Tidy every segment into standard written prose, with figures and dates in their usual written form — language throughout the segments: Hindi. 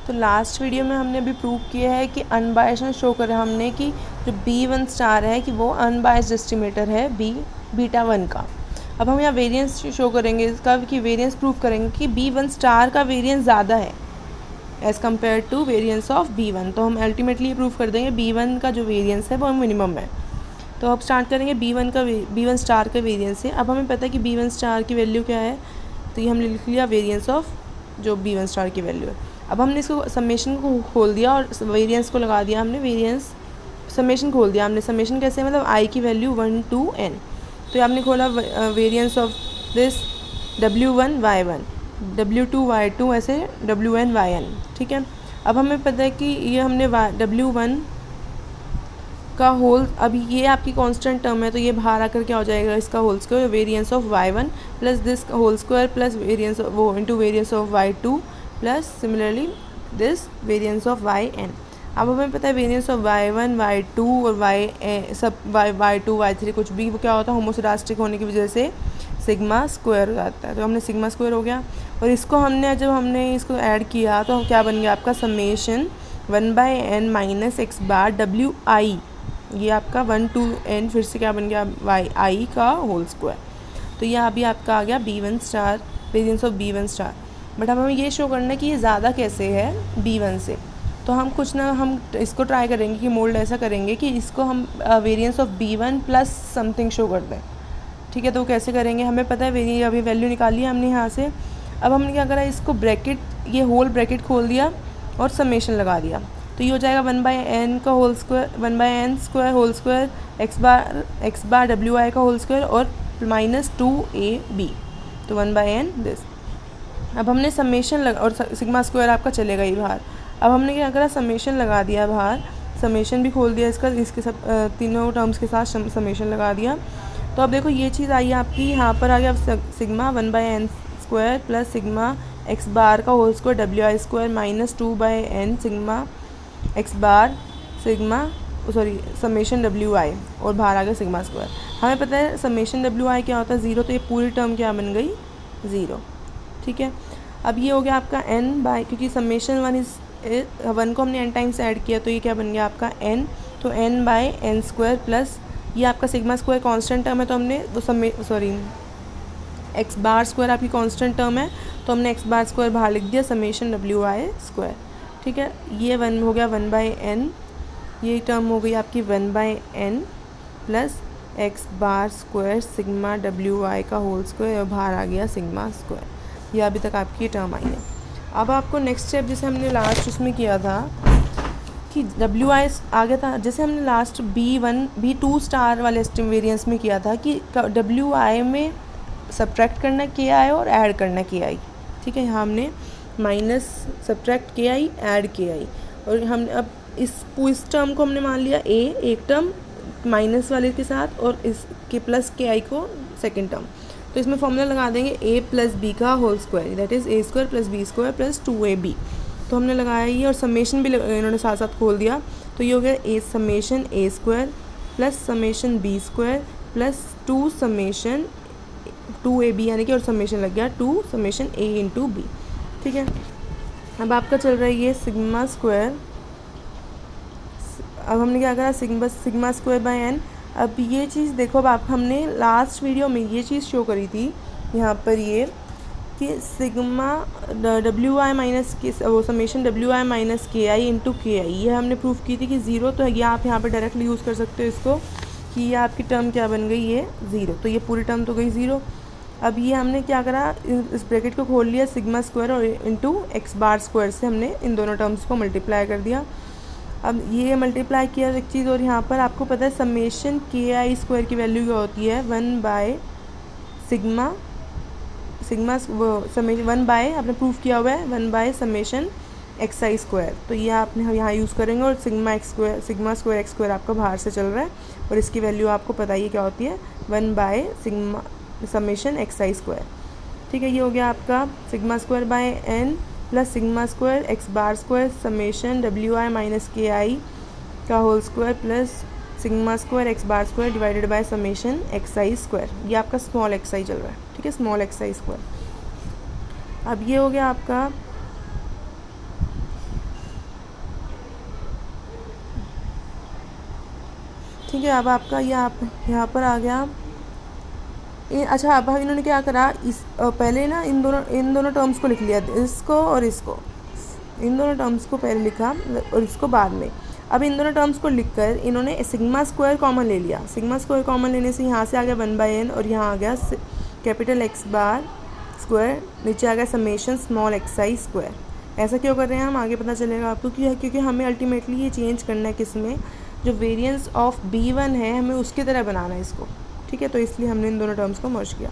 तो लास्ट वीडियो में हमने अभी प्रूव किया है कि अनबायस्ड शो करा हमने कि जो B1 स्टार है कि वो अनबायस्ड एस्टिमेटर है बीटा 1 का। अब हम यहाँ वेरिएंस शो करेंगे इसका कि वेरिएंस प्रूव करेंगे कि B1 स्टार का वेरिएंस ज़्यादा है as compared to variance of B1। तो हम अल्टीमेटली प्रूव कर देंगे B1 का जो वेरिएंस है वो मिनिमम है। तो अब स्टार्ट करेंगे B1 स्टार का वेरिएंस से। अब हमें पता है कि B1 स्टार की वैल्यू क्या है, तो ये हमने लिख लिया वेरिएंस ऑफ जो B1 स्टार की वैल्यू है। अब हमने इसको समेशन को खोल दिया और वेरिएंस को लगा दिया हमने, वेरिएंस समेशन खोल दिया हमने। समेशन कैसे, मतलब I की वैल्यू 1 to n। तो ये आपने खोला variance of this W1 Y1 W2 Y2 ऐसे WN YN, ठीक है। अब हमें पता है कि ये हमने W1 का होल, अभी ये आपकी कांस्टेंट टर्म है तो ये बाहर आकर क्या हो जाएगा, इसका whole square variance of Y1 plus this whole square plus variance वो into variance of Y2 plus similarly this variance of YN। अब हमें पता है वेरिएंस ऑफ Y1 Y2 और Y2 Y3 कुछ भी वो क्या होता है, होमोसेडास्टिक होने की वजह से सिग्मा स्क्वायर हो जाता है। तो हमने सिग्मा स्क्वायर हो गया और इसको हमने जब हमने इसको ऐड किया तो क्या बन गया आपका summation 1/n minus x bar WI, ये आपका 1 to n फिर से क्या बन गया YI का होल स्क्वायर। तो ये अभी आपका आ गया B1 star, variance of B1 star. But अब हमें ये शो करना है कि ये ज़्यादा कैसे है B1 से। तो हम कुछ ना हम इसको ट्राई करेंगे कि मोल्ड ऐसा करेंगे कि इसको हम variance of B1 plus something show कर दें, ठीक है। तो कैसे करेंगे, हमें पता है अभी वैल्यू निकाली है हमने यहाँ से। अब हमने क्या करा, इसको ब्रैकेट, ये होल ब्रैकेट खोल दिया और समेशन लगा दिया। तो ये हो जाएगा 1/n का whole square 1/n square whole square x bar WI का होल स्क्वायर और माइनस 2AB, तो 1/n दिस। अब हमने समेशन लगा और सिग्मा स्क्वायर आपका चलेगा ही बाहर। अब हमने क्या करा, समेशन लगा दिया बाहर, समेशन भी खोल दिया इसके सब तीनों टर्म्स के साथ समेशन लगा दिया। तो अब देखो ये चीज़ आई है आपकी, यहाँ पर आ गया sigma 1/n square plus sigma x bar का whole square WI square minus 2/n sigma x bar summation WI और बाहर आ गया सिग्मा स्क्वायर। हमें पता है समेशन WI क्या होता है 0, तो ये पूरी टर्म क्या बन गई 0, ठीक है। अब ये हो गया आपका n बाय, क्योंकि समेशन 1 को हमने n टाइम्स ऐड किया तो ये क्या बन गया आपका n, तो n/n स्क्वायर प्लस ये आपका सिग्मा स्क्वायर कांस्टेंट टर्म है तो हमने x बार स्क्वायर आपकी कांस्टेंट टर्म है तो हमने x बार स्क्वायर बाहर लिख दिया समेशन WI स्क्वायर, ठीक है। ये 1 हो गया 1/n, ये टर्म हो गई आपकी 1/n plus x bar square sigma WI का होल स्क्वायर और बाहर आ गया सिग्मा स्क्वायर। ये अभी तक आपकी टर्म आई है। अब आपको नेक्स्ट स्टेप जैसे हमने लास्ट उसमें किया था कि WI आ गया था, जैसे हमने लास्ट B2 स्टार वाले वेरिएंस में किया था कि WI में सब्ट्रैक्ट करना KI और ऐड करना KI, ठीक है। यहाँ हमने minus subtract KI add KI और हमने अब इस टर्म को हमने मान लिया A एक टर्म माइनस वाले के साथ और इसके प्लस KI को सेकेंड टर्म। तो इसमें फॉर्मूला लगा देंगे A प्लस B का whole square, that is A square plus B square plus 2AB। तो हमने लगाया ये और समेशन भी इन्होंने साथ साथ खोल दिया। तो ये हो गया A summation A square plus summation B square plus 2 summation 2AB, यानी कि और समेशन लग गया 2 समेशन A इंटू B, ठीक है। अब आपका चल रहा है ये सिग्मा स्क्वायर। अब हमने क्या करा, सिग्मा स्क्वायर बाय n। अब ये चीज़ देखो, अब आप हमने लास्ट वीडियो में ये चीज़ शो करी थी यहाँ पर ये कि सिग्मा WI माइनस वो summation WI minus KI into KI, ये हमने प्रूफ की थी कि 0। तो ये आप यहाँ पर डायरेक्टली यूज़ कर सकते हो इसको कि ये आपकी टर्म क्या बन गई, ये 0। तो ये पूरी टर्म तो गई 0। अब ये हमने क्या करा, इस ब्रैकेट को खोल लिया सिग्मा स्क्वायर और इंटू x बार स्क्वायर से हमने इन दोनों टर्म्स को मल्टीप्लाई कर दिया। अब ये मल्टीप्लाई किया एक चीज़, और यहाँ पर आपको पता है समेशन KI स्क्वायर की वैल्यू क्या होती है 1/, आपने प्रूफ किया हुआ है 1/ समेशन XI स्क्वायर। तो ये आपने यहाँ यूज़ करेंगे और सिग्मा स्क्वायर x स्क्वायर आपका बाहर से चल रहा है और इसकी वैल्यू आपको पता ही क्या होती है 1/ समेशन XI स्क्वायर, ठीक है। ये हो गया आपका sigma square by n plus sigma square x bar square summation WI minus KI का whole square plus sigma square x bar square divided by summation XI square. ये आपका स्मॉल XI चल रहा है, ठीक है, स्मॉल XI स्क्वायर। अब ये हो गया आपका ठीक है। अब आपका ये आप यहाँ पर आ गया। अच्छा, अब इन्होंने क्या करा, इस पहले ना इन दोनों टर्म्स को लिख लिया, इसको और इसको, इन दोनों टर्म्स को पहले लिखा और इसको बाद में। अब इन दोनों टर्म्स को लिखकर इन्होंने सिग्मा स्क्वायर कॉमन ले लिया। सिग्मा स्क्वायर कॉमन लेने से यहाँ से आ गया 1/n और यहाँ आ गया कैपिटल X बार स्क्वायर, नीचे आ गया समेशन स्मॉल xi स्क्वायर। ऐसा क्यों कर रहे हैं हम, आगे पता चलेगा आपको। क्योंकि हमें अल्टीमेटली ये चेंज करना है किसमें, जो वेरिएंस ऑफ B1 है हमें उसकी तरह बनाना है इसको, ठीक है। तो इसलिए हमने इन दोनों टर्म्स को मर्ज किया।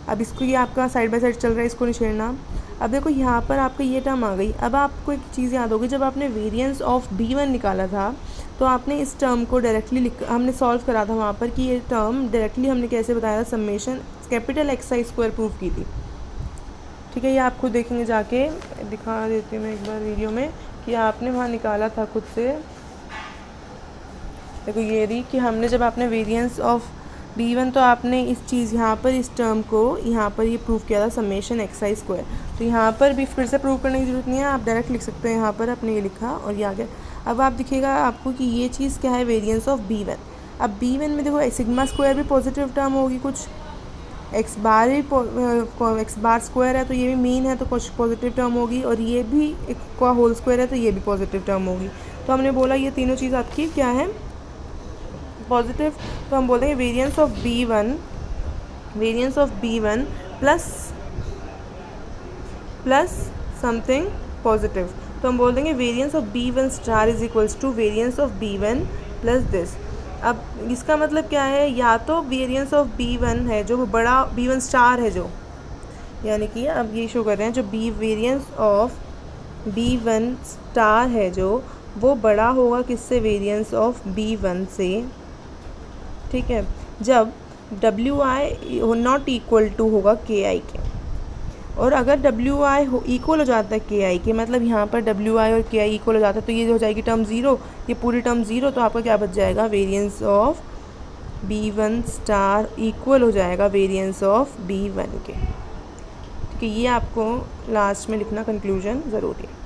अब इसको, ये आपका साइड बाय साइड चल रहा है, इसको नहीं छेड़ना। अब देखो यहाँ पर आपका ये टर्म आ गई। अब आपको एक चीज़ याद होगी, जब आपने वेरिएंस ऑफ B1 निकाला था तो आपने इस टर्म को डायरेक्टली हमने सॉल्व करा था वहाँ पर कि ये टर्म डायरेक्टली हमने कैसे बताया था, summation capital XI square prove की थी, ठीक है। ये आप खुद देखेंगे, जाके दिखा देती हूँ मैं एक बार वीडियो में कि आपने वहाँ निकाला था खुद से। देखो ये रही कि हमने जब आपने वेरिएंस ऑफ B1 तो आपने इस चीज़ यहाँ पर इस टर्म को यहाँ पर ये प्रूव किया था समेशन XI स्क्वायर। तो यहाँ पर भी फिर से प्रूव करने की ज़रूरत नहीं है, आप डायरेक्ट लिख सकते हो। यहाँ पर आपने ये लिखा और ये आ गया। अब आप दिखेगा आपको कि ये चीज़ क्या है, वेरिएंस ऑफ B1। अब B1 में देखो सिग्मा स्क्वायर भी पॉजिटिव टर्म होगी, कुछ x बार भी x बार स्क्वायर है तो ये भी मीन है तो कुछ पॉजिटिव टर्म होगी, और ये भी एक का होल स्क्वायर है तो ये भी पॉजिटिव टर्म होगी। तो हमने बोला ये तीनों चीज़ आपकी क्या है, पॉजिटिव। तो हम बोल देंगे variance of B1 plus something positive. तो हम बोल देंगे variance of B1 star is equals to variance of B1 plus this. अब इसका मतलब क्या है, या तो वेरिएंस ऑफ B1 है जो बड़ा B1 स्टार है, जो यानी कि अब ये शो कर रहे हैं जो वेरिएंस ऑफ B1 स्टार है जो वो बड़ा होगा किससे, वेरिएंस ऑफ B1 से, ठीक है। जब WI नॉट इक्वल टू होगा KI के, और अगर WI इक्वल हो जाता है KI के, मतलब यहाँ पर WI और KI इक्वल हो जाता है तो ये हो जाएगी टर्म 0, ये पूरी टर्म 0। तो आपका क्या बच जाएगा, variance of B1 star equal हो जाएगा वेरिएंस ऑफ B1 के, ठीक है। ये आपको लास्ट में लिखना कंक्लूजन ज़रूरी है।